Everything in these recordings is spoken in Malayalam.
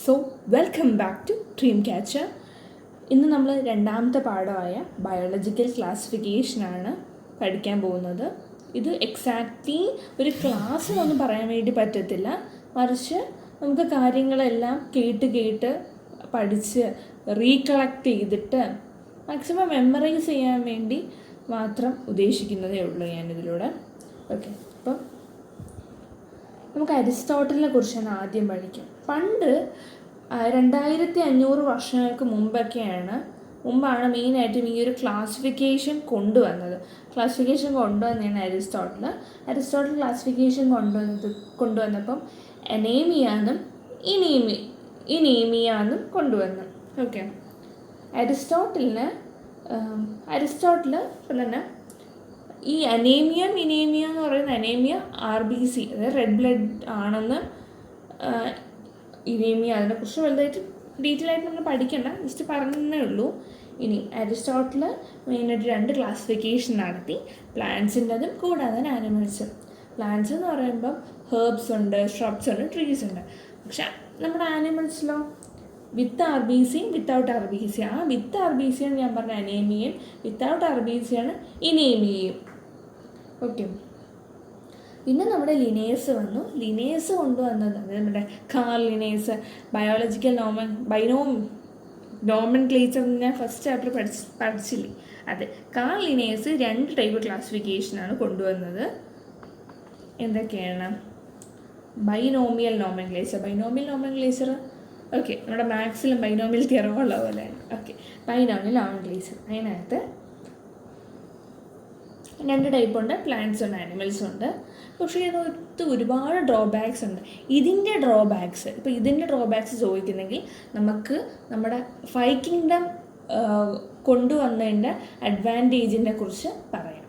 So welcome back to Dream Catcher. ഇന്ന് നമ്മൾ രണ്ടാമത്തെ പാഠമായ ബയോളജിക്കൽ ക്ലാസിഫിക്കേഷനാണ് പഠിക്കാൻ പോകുന്നത്. ഇത് എക്സാക്ട്ലി ഒരു ക്ലാസ്സിലൊന്നും പറയാൻ വേണ്ടി പറ്റത്തില്ല, മറിച്ച് നമുക്ക് കാര്യങ്ങളെല്ലാം കേട്ട് പഠിച്ച് റീകളക്ട് ചെയ്തിട്ട് മാക്സിമം മെമ്മറൈസ് ചെയ്യാൻ വേണ്ടി മാത്രം ഉദ്ദേശിക്കുന്നതേ ഉള്ളൂ ഞാനിതിലൂടെ. ഓക്കെ, അപ്പം നമുക്ക് അരിസ്റ്റോട്ടലിനെ കുറിച്ചാണ് ആദ്യം പഠിക്കാം. പണ്ട് 2500 വർഷങ്ങൾക്ക് മുമ്പാണ് മെയിനായിട്ടും ഈ ഒരു ക്ലാസിഫിക്കേഷൻ കൊണ്ടുവന്നത്. കൊണ്ടുവന്നതാണ് അരിസ്റ്റോട്ടൽ ക്ലാസിഫിക്കേഷൻ കൊണ്ടുവന്നപ്പം അനേമിയാന്നും ഇനീമിയാന്നും കൊണ്ടുവന്നു. ഓക്കെ, അരിസ്റ്റോട്ടിൽ ഇപ്പം തന്നെ ഈ ഇനേമിയ എന്ന് പറയുന്ന അനേമിയ RBC, അതായത് റെഡ് ബ്ലഡ് ആണെന്ന് ഇനേമിയ, അതിനെക്കുറിച്ച് വലുതായിട്ട് ഡീറ്റെയിൽ ആയിട്ട് നമ്മൾ പഠിക്കണ്ട, ജസ്റ്റ് പറഞ്ഞതേ ഉള്ളൂ. ഇനി അരിസ്റ്റോട്ടിൽ മെയിനായിട്ട് 2 ക്ലാസിഫിക്കേഷൻ നടത്തി, പ്ലാന്റ്സിൻ്റെതും കൂടാതെ ആനിമൽസും. പ്ലാന്റ്സ് എന്ന് പറയുമ്പം ഹെർബ്സ് ഉണ്ട്, ഷ്രബ്സ് ഉണ്ട്, ട്രീസ് ഉണ്ട്. പക്ഷെ നമ്മുടെ ആനിമൽസിലോ വിത്ത് RBC, വിത്തൗട്ട് RBC. ആ വിത്ത് RBC ആണ് ഞാൻ പറഞ്ഞ അനേമിയയും, വിത്തൗട്ട് RBC ആണ് ഇനേമിയയും. ഓക്കെ, പിന്നെ നമ്മുടെ ലിനേഴ്സ് വന്നു. ലിനേഴ്സ് കൊണ്ടുവന്നത് നമ്മുടെ കാർൽ ലിനേഴ്സ്, ബയോളജിക്കൽ നോമൻക്ലേച്ചർ ഞാൻ ഫസ്റ്റ് ചാപ്റ്റർ പഠിച്ചില്ലേ, അതെ. കാർൽ ലിനേഴ്സ് 2 ടൈപ്പ് ക്ലാസിഫിക്കേഷനാണ് കൊണ്ടുവന്നത്. എന്തൊക്കെയാണ്? Binomial nomenclature. ഓക്കെ, നമ്മുടെ മാത്സിലും ബൈനോമിയൽ തിയറം ഉള്ള പോലെയാണ്. Okay, binomial nomenclature. അതിനകത്ത് 2 ടൈപ്പ് ഉണ്ട്, പ്ലാന്റ്സ് ഉണ്ട്, ആനിമൽസും ഉണ്ട്. പക്ഷേ ഇതിനകത്ത് ഒരുപാട് ഡ്രോബാക്സ് ഉണ്ട്. ഇതിൻ്റെ ഡ്രോബാക്സ് ചോദിക്കുന്നെങ്കിൽ നമുക്ക് നമ്മുടെ 5 കിങ്ഡം കൊണ്ടുവന്നതിൻ്റെ അഡ്വാൻറ്റേജിനെ കുറിച്ച് പറയാം.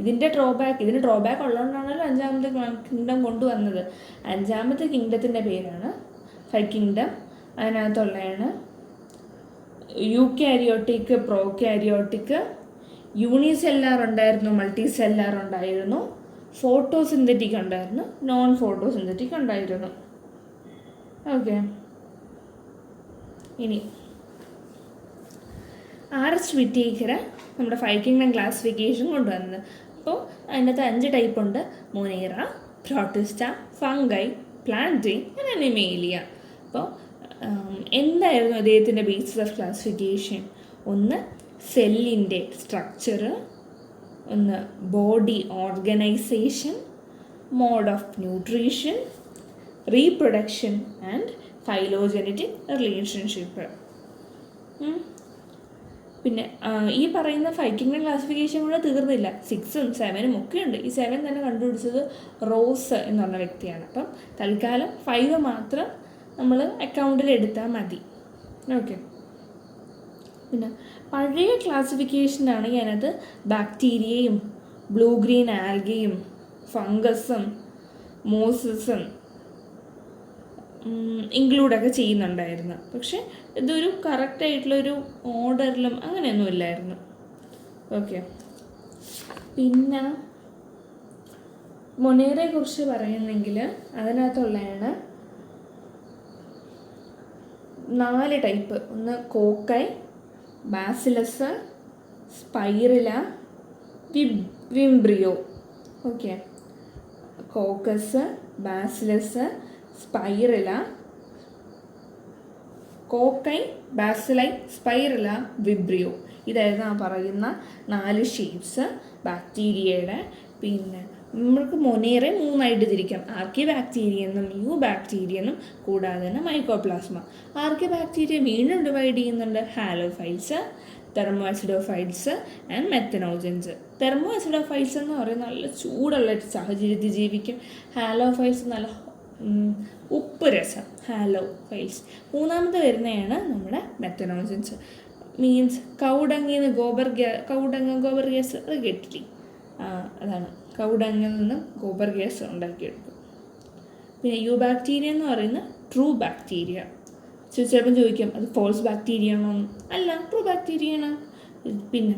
ഇതിന് ഡ്രോബാക്ക് ഉള്ളതുകൊണ്ടാണല്ലോ 5ാമത്തെ കിങ്ഡം കൊണ്ടുവന്നത്. 5ാമത്തെ കിങ്ഡത്തിൻ്റെ പേരാണ് 5 കിങ്ഡം. അതിനകത്തുള്ളതാണ് യൂക്യാരിയോട്ടിക്, പ്രോക്യാരിയോട്ടിക്, യൂണിസെല്ലാർ ഉണ്ടായിരുന്നു, മൾട്ടി സെല്ലാർ ഉണ്ടായിരുന്നു, ഫോട്ടോസിന്തറ്റിക് ഉണ്ടായിരുന്നു, നോൺ ഫോട്ടോസിന്തറ്റിക് ഉണ്ടായിരുന്നു. ഓക്കെ, ഇനി R.H. വിറ്റേക്കർ നമ്മുടെ 5 കിങ്ഡം ക്ലാസിഫിക്കേഷൻ കൊണ്ടുവന്നത്. അപ്പോൾ അതിനകത്ത് 5 ടൈപ്പ് ഉണ്ട്: മൊനേറ, പ്രോട്ടിസ്റ്റ, ഫംഗൈ, പ്ലാന്റി, അനിമേലിയ. അപ്പോൾ എന്തായിരുന്നു അദ്ദേഹത്തിൻ്റെ ബേസിസ് ഓഫ് ക്ലാസിഫിക്കേഷൻ? ഒന്ന് സെല്ലിൻ്റെ സ്ട്രക്ചർ, ഒന്ന് body organisation, mode of nutrition, reproduction and phylogenetic relationship. പിന്നെ ഈ പറയുന്ന 5 കിങ്ഡം ക്ലാസിഫിക്കേഷൻ കൂടെ തീർന്നില്ല, 6ഉം 7ഉം ഒക്കെ ഉണ്ട്. ഈ 7 തന്നെ കണ്ടുപിടിച്ചത് റോസ് എന്ന് പറഞ്ഞ വ്യക്തിയാണ്. അപ്പം തൽക്കാലം 5 മാത്രം നമ്മൾ അക്കൗണ്ടിൽ എടുത്താൽ മതി. ഓക്കെ, പിന്നെ പഴയ ക്ലാസിഫിക്കേഷനാണെങ്കിൽ അതിനകത്ത് ബാക്ടീരിയയും ബ്ലൂ ഗ്രീൻ ആൽഗയും ഫംഗസും മോസസും ഇൻക്ലൂഡൊക്കെ ചെയ്യുന്നുണ്ടായിരുന്നു. പക്ഷെ ഇതൊരു കറക്റ്റായിട്ടുള്ളൊരു ഓർഡറിലും അങ്ങനെയൊന്നും ഇല്ലായിരുന്നു. ഓക്കെ, പിന്നെ മൊനേറയെ കുറിച്ച് പറയുന്നെങ്കിൽ അതിനകത്തുള്ളതാണ് 4 ടൈപ്പ്. ഒന്ന് cocci, bacillus, spirilla, vibrio. Okay, coccus, bacillus, spirilla, cocci, bacilli, spirilla, vibrio. ഇതായിരുന്നു ആ പറയുന്ന 4 ഷേപ്സ് ബാക്ടീരിയയുടെ. പിന്നെ നമ്മൾക്ക് മൊനേറെ 3 ആയിട്ട് തിരിക്കാം: ആർക്കി ബാക്ടീരിയ എന്നും യു ബാക്ടീരിയ എന്നും, കൂടാതെ തന്നെ മൈക്കോപ്ലാസ്മ. ആർക്കി ബാക്ടീരിയ വീണ്ടും ഡിവൈഡ് ചെയ്യുന്നുണ്ട്: ഹാലോഫൈൽസ്, തെർമോഅസിഡോഫൈൽസ് ആൻഡ് മെത്തനോജൻസ്. തെർമോഅസിഡോഫൈൽസ് എന്ന് പറയുന്നത് നല്ല ചൂടുള്ള സാഹചര്യത്തിൽ ജീവിക്കും. ഹാലോഫൈൽസ് നല്ല ഉപ്പ് രസം, ഹാലോഫൈൽസ്. 3ാമത്തെ വരുന്നതാണ് നമ്മുടെ മെത്തനോജൻസ്. മീൻസ് കൗഡങ്ങിൽ നിന്ന് ഗോബർ ഗ്യാസ് അത് കേട്ടില്ലേ? അതാണ്, കൗഡങ്ങിൽ നിന്ന് ഗോബർ ഗ്യാസ് ഉണ്ടാക്കിയെടുക്കും. പിന്നെ യു ബാക്ടീരിയ എന്ന് പറയുന്ന ട്രൂ ബാക്ടീരിയ. ചിലപ്പം ചോദിക്കും അത് ഫോൾസ് ബാക്ടീരിയ ആണോ? അല്ല, ട്രൂ ബാക്ടീരിയ ആണ്. പിന്നെ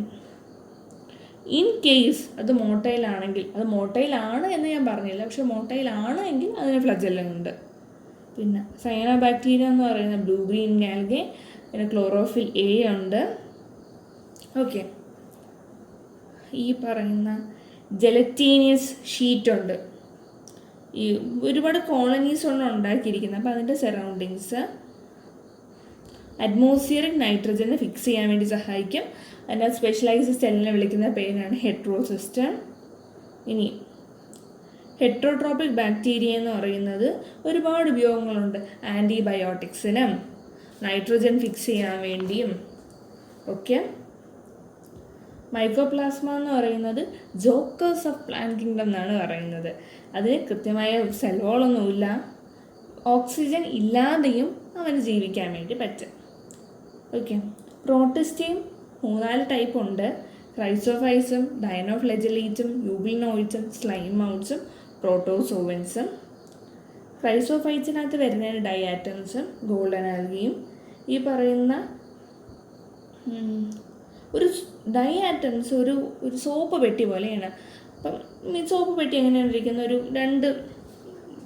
ഇൻ കേസ് അത് മോട്ടൈലാണെങ്കിൽ, അത് മോട്ടൈലാണ് എന്ന് ഞാൻ പറഞ്ഞില്ല, പക്ഷെ മോട്ടൈലാണ് എങ്കിൽ അതിന് ഫ്ലജെല്ലം ഉണ്ട്. പിന്നെ സയനോ ബാക്ടീരിയ എന്ന് പറയുന്ന ബ്ലൂ ഗ്രീൻ ആൽഗെ, പിന്നെ ക്ലോറോഫിൽ എ ഉണ്ട്. ഓക്കെ, ഈ പറയുന്ന ജലറ്റീനിയസ് ഷീറ്റ് ഉണ്ട്. ഈ ഒരുപാട് കോളനീസ് ആണ് ഉണ്ടാക്കിയിരിക്കുന്നത്. അപ്പോൾ അതിൻ്റെ സറൗണ്ടിങ്സ് അറ്റ്മോസ്ഫിയറിക് നൈട്രജനെ ഫിക്സ് ചെയ്യാൻ വേണ്ടി സഹായിക്കും. അതിൻ്റെ സ്പെഷ്യലൈസ്ഡ് സെല്ലിനെ വിളിക്കുന്ന പേരാണ് ഹെട്രോസിസ്റ്റം. ഇനി ഹെട്രോട്രോപിക് ബാക്ടീരിയ എന്ന് പറയുന്നത് ഒരുപാട് ഉപയോഗങ്ങളുണ്ട്. ആൻറ്റിബയോട്ടിക്സിനും നൈട്രജൻ ഫിക്സ് ചെയ്യാൻ വേണ്ടിയും ഒക്കെ. മൈക്കോപ്ലാസ്മ എന്ന് പറയുന്നത് ജോക്കേഴ്സ് ഓഫ് പ്ലാന്റ് കിങ്ഡം എന്നാണ് പറയുന്നത്. അതിന് കൃത്യമായ സെൽ വാളൊന്നുമില്ല. ഓക്സിജൻ ഇല്ലാതെയും അവന് ജീവിക്കാൻ വേണ്ടി പറ്റും. ഓക്കെ, പ്രോട്ടിസ്റ്റയും 3-4 ടൈപ്പ് ഉണ്ട്. ക്രൈസോഫൈറ്റ്സും, ഡൈനോഫ്ലെജലേറ്റും, യൂബിനോയിഡ്സും, സ്ലൈം മൗട്ട്സും, പ്രോട്ടോസോവൻസും. ക്രൈസോഫൈറ്റ്സിനകത്ത് വരുന്നതിന് ഡയാറ്റംസും ഗോൾഡൻ ആൽഗയും. ഈ പറയുന്ന ഒരു ഡയാറ്റംസ് ഒരു സോപ്പ് പെട്ടി പോലെയാണ്. അപ്പം ഈ സോപ്പ് പെട്ടി എങ്ങനെയാണ് ഇരിക്കുന്ന, ഒരു 2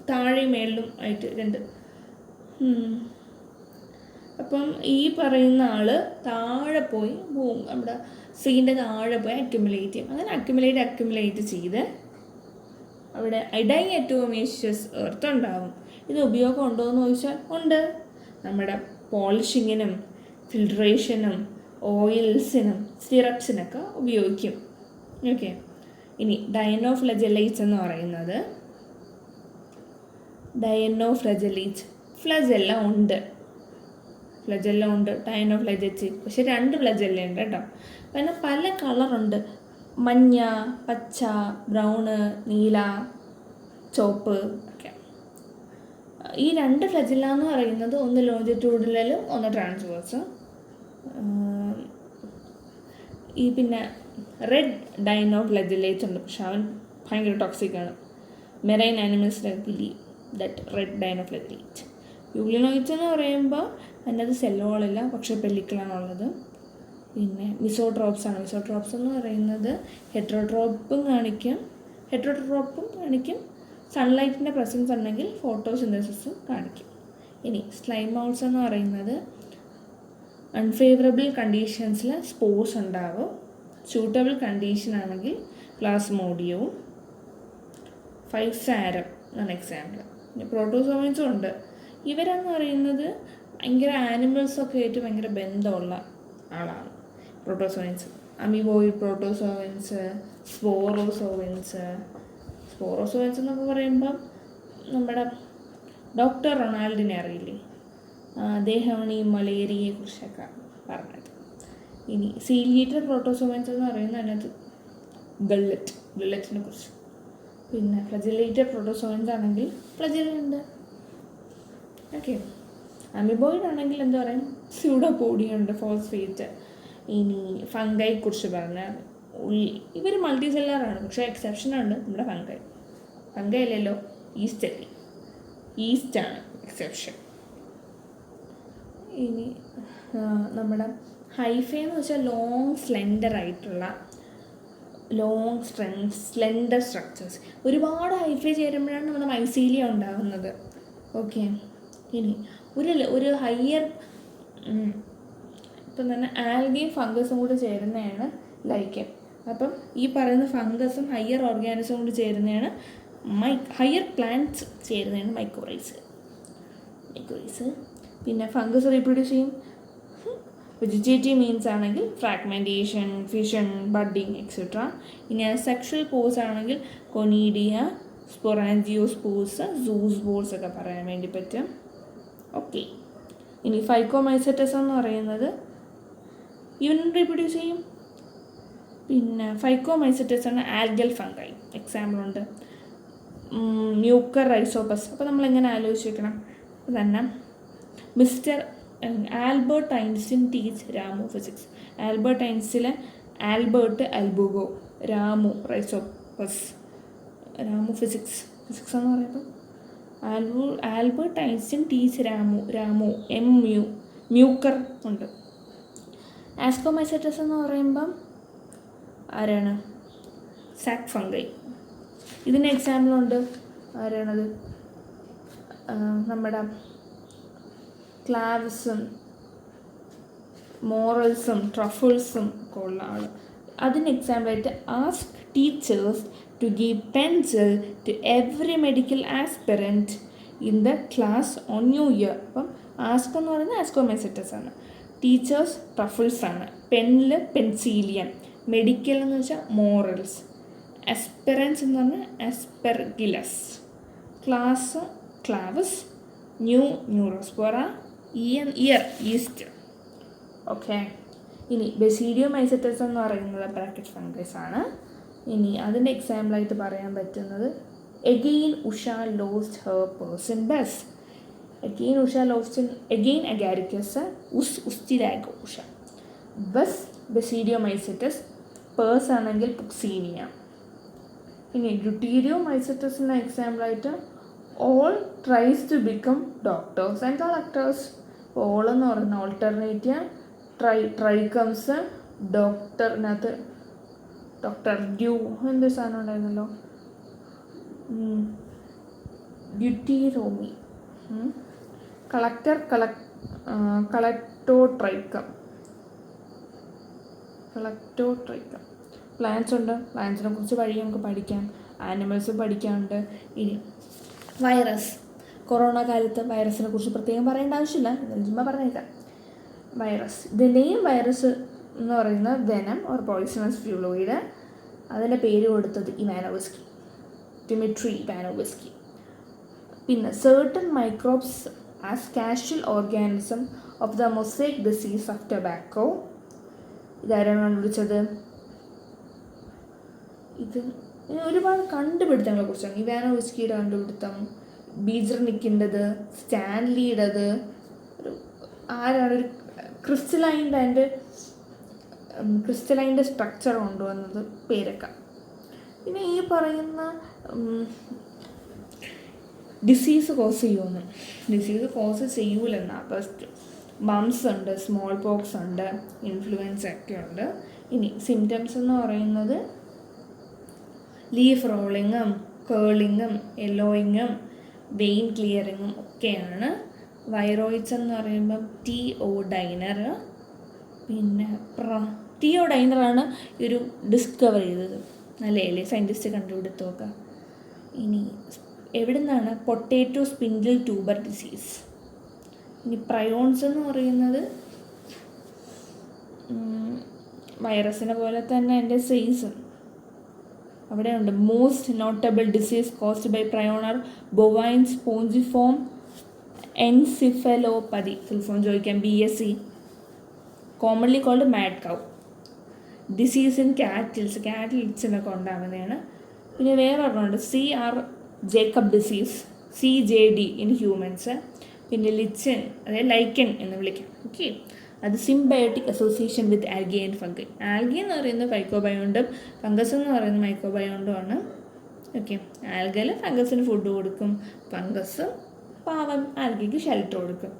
താഴെയും മേളിലും ആയിട്ട് 2. അപ്പം ഈ പറയുന്ന ആൾ താഴെ പോയി നമ്മുടെ സീൻ്റെ താഴെ പോയി അക്യുമുലേറ്റ് ചെയ്യും. അങ്ങനെ അക്യുമുലേറ്റ് ചെയ്ത് അവിടെ ഡൈഅറ്റോമേഷ്യസ് എർത്ത് ഉണ്ടാകും. ഇത് ഉപയോഗം ഉണ്ടോ എന്ന് ചോദിച്ചാൽ ഉണ്ട്. നമ്മുടെ പോളിഷിങ്ങിനും ഫിൽട്രേഷനും ഓയിൽസിനും സിറപ്സിനൊക്കെ ഉപയോഗിക്കും. ഓക്കെ, ഇനി ഡൈനോഫ്ലെജലേറ്റ്സ് എന്ന് പറയുന്നത് ഫ്ലജെല്ല ഉണ്ട്, ഡൈനോഫ്ലെജലേറ്റ്സ്. പക്ഷെ 2 ഫ്ലജെല്ല ഉണ്ട് കേട്ടോ. പിന്നെ പല കളറുണ്ട്, മഞ്ഞ, പച്ച, ബ്രൗണ്, നീല, ചുവപ്പ് ഒക്കെ. ഈ 2 ഫ്ലജെല്ല എന്ന് പറയുന്നത് ഒന്ന് ലോഞ്ചിറ്റ്യൂഡിനലും ഒന്ന് ട്രാൻസ്വേഴ്സും. ഈ പിന്നെ റെഡ് ഡൈനോഫ്ലെജലേറ്റ്സ് ഉണ്ട്, പക്ഷെ അവൻ ഭയങ്കര ടോക്സിക്കാണ്. Marine animals believe that red dinoflagellate. Euglenoids എന്ന് പറയുമ്പോൾ അതിനകത്ത് സെല്ലുകളില്ല, പക്ഷേ പെല്ലിക്കിളാണുള്ളത്. പിന്നെ മിസോട്രോപ്സ് എന്ന് പറയുന്നത് ഹെട്രോട്രോപ്പും കാണിക്കും, സൺലൈറ്റിൻ്റെ പ്രസൻസ് ഉണ്ടെങ്കിൽ ഫോട്ടോസിന്തസിസും കാണിക്കും. ഇനി സ്ലൈം മൗട്ട്സ് എന്ന് പറയുന്നത് അൺഫേവറബിൾ കണ്ടീഷൻസിൽ സ്പോർസ് ഉണ്ടാവും. സ്യൂട്ടബിൾ കണ്ടീഷൻ ആണെങ്കിൽ പ്ലാസ്മോഡിയവും. ഫൈസാരം എന്നാണ് എക്സാമ്പിൾ. പിന്നെ പ്രോട്ടോസോവൻസും ഉണ്ട്. ഇവരെന്ന് പറയുന്നത് ഭയങ്കര ആനിമൽസൊക്കെ ആയിട്ട് ഭയങ്കര ബന്ധമുള്ള ആളാണ് പ്രോട്ടോസോവൻസ്. അമീബോയിഡ് പ്രോട്ടോസോവൻസ്, സ്പോറോസോവൻസ് എന്നൊക്കെ പറയുമ്പം നമ്മുടെ ഡോക്ടർ റൊണാൾഡിനെ അറിയില്ലേ, അദ്ദേഹമാണ് ഈ മലേറിയയെ കുറിച്ചൊക്കെ പറഞ്ഞത്. ഇനി സീലിയേറ്റഡ് പ്രോട്ടോസോവൻസ് എന്ന് പറയുന്നത് അതിനകത്ത് ഗള്ളറ്റിനെ കുറിച്ച്. പിന്നെ ഫ്ലജലേറ്റഡ് പ്രോട്ടോസോവൻസ് ആണെങ്കിൽ ഫ്ലജലുണ്ട്. ഓക്കെ, അമീബോയിഡ് ആണെങ്കിൽ എന്താ പറയുക, സ്യൂഡോപോഡിയ ഉണ്ട്, ഫോസ്ഫേറ്റ്. ഇനി ഫംഗൈ കുറിച്ച് പറഞ്ഞാൽ ഇവർ മൾട്ടി സെല്ലറാണ്, പക്ഷേ എക്സെപ്ഷനുണ്ട് നമ്മുടെ ഫംഗൈ അല്ലല്ലോ, ഈസ്റ്റാണ് എക്സെപ്ഷൻ. ഇനി നമ്മുടെ ഹൈഫേ എന്ന് വെച്ചാൽ സ്ലെൻഡർ സ്ട്രക്ചേഴ്സ്. ഒരുപാട് ഹൈഫേ ചേരുമ്പോഴാണ് നമ്മുടെ മൈസീലിയ ഉണ്ടാകുന്നത്. ഓക്കെ, ഇനി ഒരു ഹയർ ഇപ്പം തന്നെ ആൽഗയും ഫംഗസും കൂടി ചേരുന്നതാണ് ലൈക്കൻ. അപ്പം ഈ പറയുന്ന ഫംഗസും ഹയർ ഓർഗാനിസം കൂടി ചേരുന്നതാണ് ഹയർ പ്ലാന്റ്സ് ചേരുന്നതാണ് മൈക്കോറൈസ്. പിന്നെ ഫംഗസ് റീപ്രൊഡ്യൂസ് ചെയ്യും. വെജിറ്റേറ്റീവ് മീൻസ് ആണെങ്കിൽ ഫ്രാഗ്മെൻറ്റേഷൻ, ഫിഷൻ, ബഡ്ഡിങ് എക്സെട്ര. ഇനി സെക്ഷൽ പോസ് ആണെങ്കിൽ കൊനീഡിയ, സ്പൊറാൻജിയോസ്പോർസ്, സൂസ്പോർസ് ഒക്കെ പറയാൻ വേണ്ടി പറ്റും. ഓക്കെ, ഇനി ഫൈക്കോമൈസെറ്റസ് എന്ന് പറയുന്നത് ഇവൻ റീപ്രൊഡ്യൂസ് ചെയ്യും. പിന്നെ ഫൈക്കോമൈസെറ്റസ് ആണ് ആൽഗൽ ഫംഗൈ. എക്സാമ്പിളുണ്ട് മ്യൂക്കർ റൈസോപ്പസ്. അപ്പോൾ നമ്മളെങ്ങനെ ആലോചിച്ച് വെക്കണം തന്നെ, mister Albert Einstein teach Ramu physics. Albert Einstein, Albert Albugo, Ramu Rhizopus, Ramu physics എന്ന് പറയുമ്പോൾ Albert Einstein teach Ramu Mucor ഉണ്ട്. ആസ്കോമൈസെറ്റസ് എന്ന് പറയുമ്പം ആരാണ്, സാക് ഫംഗൈ. ഇതിന് എക്സാമ്പിളുണ്ട്, ആരാണത്, നമ്മുടെ ക്ലാവ്സും മോറൽസും ട്രഫിൾസും ഒക്കെ ഉള്ള ആൾ. അതിന് എക്സാമ്പിളായിട്ട് ask teachers to give pencil to every medical aspirant in the class on new year. അപ്പം ആസ്ക് എന്ന് പറയുന്നത് ആസ്കോമെസെറ്റസ് ആണ്, ടീച്ചേഴ്സ് ട്രഫിൾസ് ആണ്, പെന്നിൽ പെൻസീലിയം, മെഡിക്കൽ എന്ന് വെച്ചാൽ മോറൽസ്, ആസ്പിറൻസ് എന്ന് പറഞ്ഞാൽ ആസ്പെർഗിലസ്, class ക്ലാവസ്, Neurospora, year east. Okay, ഇനി ബെസീഡിയോമൈസെറ്റസ് എന്ന് പറയുന്നത് ബ്രാക്കറ്റ് ഫംഗസ് ആണ്. ഇനി അതിൻ്റെ എക്സാമ്പിളായിട്ട് പറയാൻ പറ്റുന്നത് again Usha lost her person bus. Again Usha lost again Agaricus Ustilago Usha. Bus basidiomycetes, purse ആണെങ്കിൽ പുക്സീനിയ. ഇനി ഡ്യൂട്ടീരിയോമൈസെറ്റസിൻ്റെ എക്സാമ്പിളായിട്ട് all tries to become doctors and collectors. All എന്ന് പറയുന്ന ഓൾട്ടർനേറ്റീവ്, ട്രൈ കംസ് ഡോക്ടറിനകത്ത് ഡോക്ടർ ഡ്യൂ എന്തൊരു സാധനം ഉണ്ടായിരുന്നല്ലോ, ഡ്യൂട്ടീറോമി, കളക്ടർ കളക്ടോട്രൈക്കം. പ്ലാന്റ്സ് ഉണ്ട്, പ്ലാന്റ്സിനെ കുറിച്ച് വഴി നമുക്ക് പഠിക്കാം, ആനിമൽസ് പഠിക്കാനുണ്ട്. ഇനി വൈറസ്, കൊറോണ കാലത്ത് വൈറസിനെ കുറിച്ച് പ്രത്യേകം പറയേണ്ട ആവശ്യമില്ല, എന്നാലും ചുമ്മാ പറഞ്ഞേക്കാം. വൈറസ്, ദ നെയിം വൈറസ് എന്ന് പറയുന്നത് വെനം ഓർ പോയിസണസ് ഫ്ലൂയിഡ്. അതിൻ്റെ പേര് കൊടുത്തത് ഇവാനോവസ്കി, ഡിമിട്രി ഇവാനോവസ്കി. പിന്നെ certain microbes as casual organism of the mosaic disease of tobacco. ഇതാരാണ് കണ്ടുപിടിച്ചത്? ഇത് ഒരുപാട് കണ്ടുപിടുത്തങ്ങളെ കുറിച്ചാണ്. ഇവാനോവസ്കിയുടെ കണ്ടുപിടുത്തം, ബീജർനിക്കിൻ്റെത്, സ്റ്റാൻലിയുടേത്, ആരാണ് ഒരു ക്രിസ്റ്റലൈൻ്റെ സ്ട്രക്ചർ കൊണ്ടുവന്നത്, പേരൊക്കെ. പിന്നെ ഈ പറയുന്ന ഡിസീസ് കോസ് ചെയ്യുമെന്ന്, ഡിസീസ് കോസ് ചെയ്യൂലെന്നാ ഫസ്റ്റ്. മംസ് ഉണ്ട്, സ്മോൾ പോക്സ് ഉണ്ട്, ഇൻഫ്ലുവൻസ ഒക്കെ ഉണ്ട്. ഇനി സിംറ്റംസ് എന്ന് പറയുന്നത് ലീഫ് റോളിങ്ങും കേളിങ്ങും യെല്ലോയിങ്ങും വെയിൻ ക്ലിയറിങ്ങും ഒക്കെയാണ്. വൈറോയിഡ്സ് എന്ന് പറയുമ്പം ടിഒഡൈനർ. പിന്നെ ടിഒഡൈനറാണ് ഒരു ഡിസ്കവർ ചെയ്തത്, നല്ലതല്ലേ, സയൻറ്റിസ്റ്റ് കണ്ടുപിടുത്തമൊക്കെ. ഇനി എവിടെ നിന്നാണ്? Potato spindle tuber disease. ഇനി പ്രയോൺസ് എന്ന് പറയുന്നത് വൈറസിനെ പോലെ തന്നെ എൻ്റെ സൈസ് അവിടെയുണ്ട്. Most notable disease caused by prion bovine spongiform encephalopathy. Full form ചോദിക്കാം, BSc. Commonly called mad cow. Disease in കാറ്റിൽസിനൊക്കെ ഉണ്ടാകുന്നതാണ്. പിന്നെ വേറെ ഒരെണ്ണമുണ്ട്, CR Jacob disease, CJD in humans. പിന്നെ ലിച്ചൻ, അതായത് ലൈക്കൻ എന്ന് വിളിക്കാം. ഓക്കെ, അത് symbiotic association with algae and fungi. Algae എന്ന് പറയുന്നത് ഫൈക്കോബയോണ്ടും ഫംഗസ് എന്ന് പറയുന്നത് മൈക്രോബയോണ്ടുമാണ്. ഓക്കെ, ആൽഗൽ ഫംഗസിന് ഫുഡ് കൊടുക്കും, ഫംഗസ് പാവം ആൽഗയ്ക്ക് ഷെൽട്ടർ കൊടുക്കും.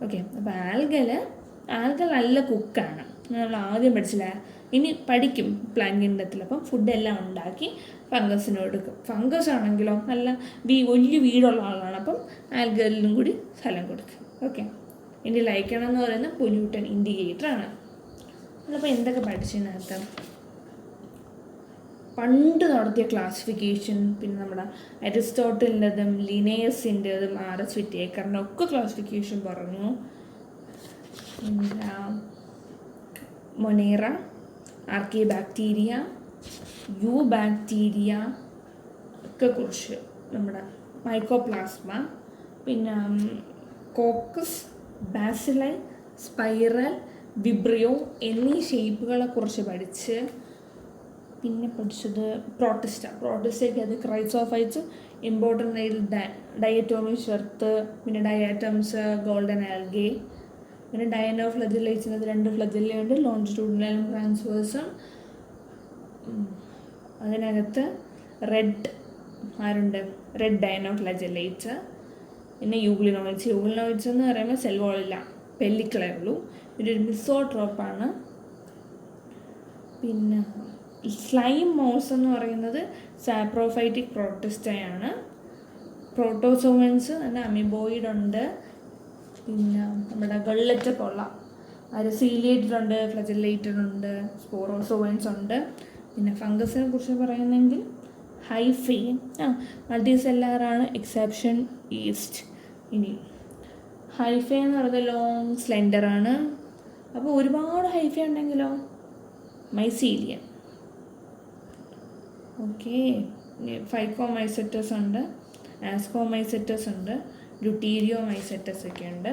ഓക്കെ, അപ്പോൾ ആൽഗൽ നല്ല കുക്കാണ്, നമ്മൾ ആദ്യം പഠിച്ചില്ല, ഇനി പഠിക്കും പ്ലാന്റ് കിങ്ഡത്തിൽ. അപ്പം ഫുഡെല്ലാം ഉണ്ടാക്കി ഫംഗസിന് കൊടുക്കും. ഫംഗസ് ആണെങ്കിലോ നല്ല വലിയ വീടുള്ള ആളാണ്, അപ്പം ആൽഗലിനും കൂടി സ്ഥലം കൊടുക്കും. ഓക്കെ, ഇനി ലൈക്കണം എന്ന് പറയുന്നത് പൊല്യൂട്ടൻ ഇൻഡിക്കേറ്റർ ആണ്. നമ്മളപ്പോൾ എന്തൊക്കെ പഠിച്ചതിനകത്ത് പണ്ട് നടത്തിയ ക്ലാസിഫിക്കേഷൻ, പിന്നെ നമ്മുടെ അരിസ്റ്റോട്ടലിൻ്റെതും ലിനേയസിൻ്റെതും RS വിറ്റേക്കറിൻ്റെ ഒക്കെ ക്ലാസിഫിക്കേഷൻ പറഞ്ഞു. പിന്നെ മൊനേറ, ആർക്കിബാക്ടീരിയ, യൂബാക്ടീരിയ ഒക്കെ കുറിച്ച്, നമ്മുടെ മൈക്കോപ്ലാസ്മ, പിന്നെ കോക്കസ്, ബാസിലൈ, സ്പൈറൽ, വിബ്രിയോ എന്നീ ഷേപ്പുകളെ കുറിച്ച് പഠിച്ച്. പിന്നെ പഠിച്ചത് പ്രോട്ടിസ്റ്റയ്ക്ക് അത് ക്രൈസോഫൈറ്റ്സ്, ഇമ്പോർട്ടൻ്റ് ഡയറ്റോമി ഷെർത്ത്, പിന്നെ ഡയാറ്റംസ്, ഗോൾഡൻ ആൽഗേ. പിന്നെ ഡയനോഫ്ലജല്ലേറ്റ്സിനകത്ത് 2 ഫ്ലജല്ലുണ്ട്, ലോഞ്ചിറ്റ്യൂഡിനലും ട്രാൻസ്വേഴ്സും. അതിനകത്ത് റെഡ് ഡയനോഫ്ലജല്ലേറ്റ്സ്. പിന്നെ യൂഗ്ലിനോയിഡ്സ് എന്ന് പറയുമ്പോൾ സെൽ വോളില്ല, പെല്ലിക്കളേ ഉള്ളൂ. ഇതൊരു മിസോട്രോപ്പാണ്. പിന്നെ സ്ലൈം മോസ് എന്ന് പറയുന്നത് സാപ്രോഫൈറ്റിക് പ്രോട്ടിസ്റ്റയാണ്. പ്രോട്ടോസോവൻസ് തന്നെ അമീബോയിഡ് ഉണ്ട്, പിന്നെ നമ്മുടെ ഗള്ളറ്റപ്പുള്ള സീലിയേറ്റഡ് ഉണ്ട്, ഫ്ലജല്ലേറ്റഡ് ഉണ്ട്, സ്പോറോസോവൻസ് ഉണ്ട്. പിന്നെ ഫംഗസിനെ കുറിച്ച് പറയുന്നെങ്കിൽ ഹൈഫെയിൻ മൾട്ടിസെല്ലാറാണ്, എക്സെപ്ഷൻ ഈസ്റ്റ്. ഇനി ഹൈഫൈ എന്ന് പറയുന്നത് ലോങ് സ്ലെൻഡറാണ്. അപ്പോൾ ഒരുപാട് ഹൈഫൈ ഉണ്ടെങ്കിലോ മൈസീലിയൻ. ഓക്കെ, ഫൈക്കോമൈസെറ്റസ് ഉണ്ട്, ആസ്കോമൈസെറ്റസ് ഉണ്ട്, ലുട്ടീരിയോമൈസെറ്റസ് ഒക്കെ ഉണ്ട്,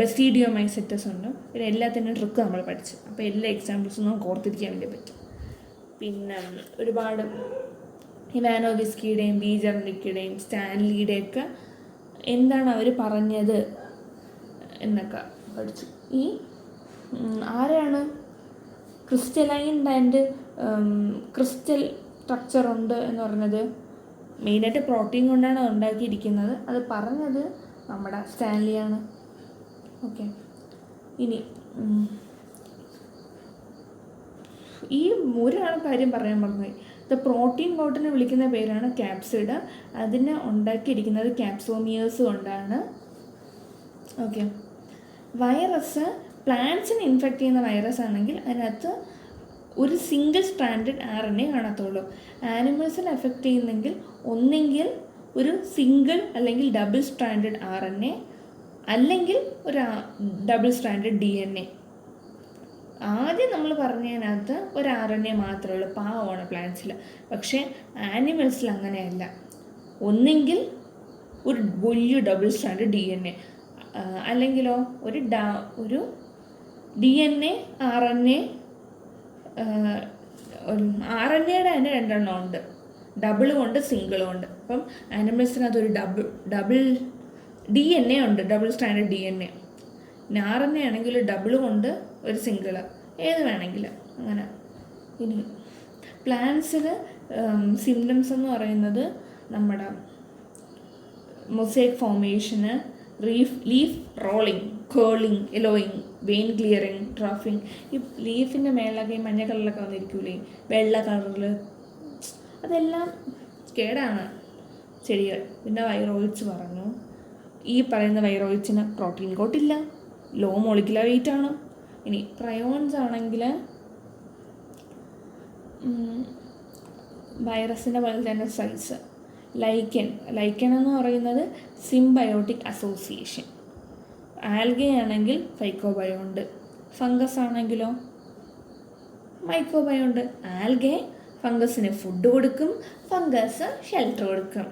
ബെസ്റ്റീഡിയോമൈസെറ്റസ് ഉണ്ട്. പിന്നെ എല്ലാത്തിനും ട്രിക്ക് നമ്മൾ പഠിച്ചു. അപ്പോൾ എല്ലാ എക്സാമ്പിൾസും നമുക്ക് ഓർത്തിരിക്കാൻ വേണ്ടി പറ്റും. പിന്നെ ഒരുപാട് ഇവാനോവിസ്കിയുടെയും ബീജർണിക്കിയുടെയും സ്റ്റാൻലിയുടെയൊക്കെ എന്താണ് അവർ പറഞ്ഞത് എന്നൊക്കെ പഠിച്ചു. ഈ ആരാണ് ക്രിസ്റ്റലൈൻഡ് ആൻഡ് ക്രിസ്റ്റൽ സ്ട്രക്ചർ ഉണ്ട് എന്ന് പറഞ്ഞത്? മെയിനായിട്ട് പ്രോട്ടീൻ കൊണ്ടാണ് അത് ഉണ്ടാക്കിയിരിക്കുന്നത്. അത് പറഞ്ഞത് നമ്മുടെ സ്റ്റാൻലിയാണ്. ഓക്കെ, ഇനി ഈ ഒരാൾ കാര്യം പറയാൻ പറഞ്ഞത്, പ്രോട്ടീൻ പൗഡറിനെ വിളിക്കുന്ന പേരാണ് ക്യാപ്സിഡ്. അതിനെ ഉണ്ടാക്കിയിരിക്കുന്നത് ക്യാപ്സോമിയേഴ്സ് കൊണ്ടാണ്. ഓക്കെ, വൈറസ് പ്ലാന്റ്സിനെ ഇൻഫെക്റ്റ് ചെയ്യുന്ന വൈറസ് ആണെങ്കിൽ അതിനകത്ത് ഒരു സിംഗിൾ സ്ട്രാൻഡഡ് RNA കാണത്തുള്ളൂ. ആനിമൽസിനെ എഫക്റ്റ് ചെയ്യുന്നെങ്കിൽ ഒന്നെങ്കിൽ ഒരു സിംഗിൾ അല്ലെങ്കിൽ ഡബിൾ സ്ട്രാൻഡഡ് RNA, അല്ലെങ്കിൽ ഒരു ഡബിൾ സ്ട്രാൻഡഡ് DNA. ആദ്യം നമ്മൾ പറഞ്ഞതിനകത്ത് ഒരു RNA മാത്രമേ ഉള്ളൂ, പാവമാണ് പ്ലാന്റ്സിൽ. പക്ഷേ ആനിമൽസിൽ അങ്ങനെയല്ല, ഒന്നെങ്കിൽ ഒരു വലിയ ഡബിൾ സ്ട്രാൻഡഡ് DNA, അല്ലെങ്കിലോ ഒരു DNA RNA. RNAയുടെ തന്നെ രണ്ടെണ്ണം ഉണ്ട്, ഡബിളും ഉണ്ട് സിംഗിളും ഉണ്ട്. അപ്പം ആനിമൽസിനകത്ത് ഒരു ഡബിൾ DNA ഉണ്ട്, ഡബിൾ സ്റ്റാൻഡേർഡ് DNA. പിന്നെ RNA ആണെങ്കിൽ ഡബിളും ഉണ്ട്, ഒരു സിംഗിള്, ഏത് വേണമെങ്കിലും അങ്ങനെ. ഇനി പ്ലാന്റ്സിൽ സിംറ്റംസ് എന്ന് പറയുന്നത് നമ്മുടെ മൊസൈക്ക് ഫോർമേഷന്, leaf rolling, curling, yellowing, vein clearing, ട്രഫിങ്. ഈ ലീഫിൻ്റെ മേളിലൊക്കെ ഈ മഞ്ഞ കളറിലൊക്കെ വന്നിരിക്കൂലേ, വെള്ള കളറിൽ, അതെല്ലാം കേടാണ് ചെടികൾ. പിന്നെ വൈറോയിഡ്സ് പറഞ്ഞു. ഈ പറയുന്ന വൈറോയിഡ്സിന് പ്രോട്ടീൻ കോട്ടില്ല, ലോ മോളിക്കുലർ വെയിറ്റ് ആണ്. ഇനി പ്രയോൺസ് ആണെങ്കിൽ വൈറസിൻ്റെ പോലെ തന്നെ സൈസ്. ലൈക്കൻ എന്ന് പറയുന്നത് സിംബയോട്ടിക് അസോസിയേഷൻ. ആൽഗെ ആണെങ്കിൽ ഫൈക്കോബയോണ്ട്, ഫംഗസ് ആണെങ്കിലോ മൈക്കോബയോണ്ട്. ആൽഗെ ഫംഗസിന് ഫുഡ് കൊടുക്കും, ഫംഗസ് ഷെൽട്ടർ കൊടുക്കും.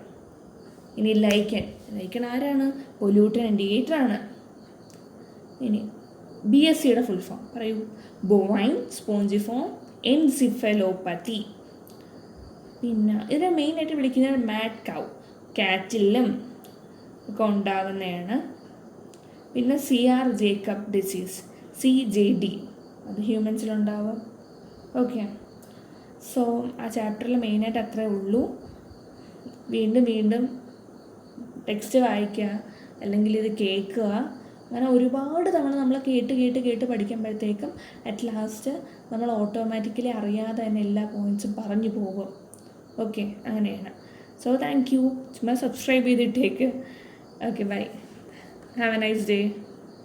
ഇനി ലൈക്കൻ ആരാണ്? പൊല്യൂട്ടൻ ഇൻഡിക്കേറ്റർ ആണ്. ഇനി BSCയുടെ ഫുൾ ഫോം പറയൂ. Bovine spongiform എൻസിഫലോപ്പതി. പിന്നെ ഇതിനെ മെയിനായിട്ട് വിളിക്കുന്നത് മാഡ് കൗ, കാറ്റിലും ഒക്കെ ഉണ്ടാകുന്നതാണ്. പിന്നെ CR ജേക്കബ് ഡിസീസ്, CJD, അത് ഹ്യൂമൻസിലുണ്ടാവും. ഓക്കെ, സോ ആ ചാപ്റ്ററിൽ മെയിനായിട്ട് അത്രേ ഉള്ളൂ. വീണ്ടും ടെക്സ്റ്റ് വായിക്കുക, അല്ലെങ്കിൽ ഇത് കേൾക്കുക. അങ്ങനെ ഒരുപാട് തവണ നമ്മൾ കേട്ട് പഠിക്കുമ്പോഴത്തേക്കും അറ്റ് ലാസ്റ്റ് നമ്മൾ ഓട്ടോമാറ്റിക്കലി അറിയാതെ തന്നെ എല്ലാ പോയിൻറ്റ്സും പറഞ്ഞു പോകും. ഓക്കെ, അങ്ങനെയാണ്. So thank you. ചുമ്മാ സബ്സ്ക്രൈബ് ചെയ്തിട്ടേക്ക്. Okay, bye. Have a nice day.